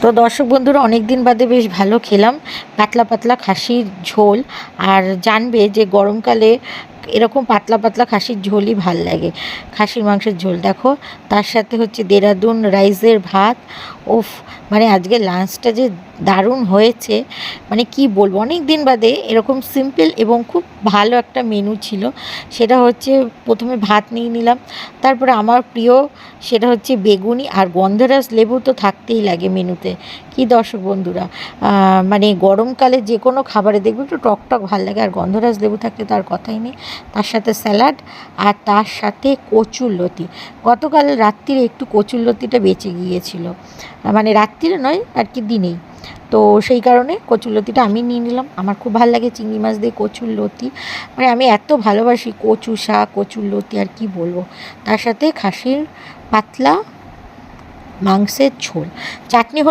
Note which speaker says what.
Speaker 1: তো দর্শক বন্ধুরা, অনেক দিন বাদে বেশ ভালো খেলাম পাতলা পাতলা খাসির ঝোল। আর জানবে যে গরমকালে এরকম পাতলা পাতলা খাসির ঝোলই ভাল লাগে। খাসির মাংসের ঝোল দেখো, তার সাথে হচ্ছে দেরাদুন রাইসের ভাত। ওফ, মানে আজকে লাঞ্চটা যে দারুণ হয়েছে, মানে কি বলবো। অনেক দিন বাদে এরকম সিম্পল এবং খুব ভালো একটা মেনু ছিল। সেটা হচ্ছে প্রথমে ভাত নিয়ে নিলাম, তারপরে আমার প্রিয় সেটা হচ্ছে বেগুনি আর গন্ধরাজ লেবু তো থাকতেই লাগে মেনুতে। কি দর্শক বন্ধুরা, মানে গরমকালে যে কোনো খাবারে দেখবে একটু টক টক ভালো লাগে, আর গন্ধরাজ লেবু থাকলে তার কথাই নেই। তার সাথে স্যালাড, আর তার সাথে কচুরলতি। গতকাল রাত্রিরে একটু কচুরলতিটা বেঁচে গিয়েছিল, মানে রাত্রিরে নয় আর কি, দিনেই। তো সেই কারণে কচুরলতিটা আমি নিয়ে নিলাম। আমার খুব ভালো লাগে চিংড়ি মাছ দিয়ে কচুরলতি, মানে আমি এত ভালোবাসি কচু শাক কচুরলতি, আর কি বলবো। তার সাথে খাসির পাতলা মাংসের ঝোল, চাটনি হলো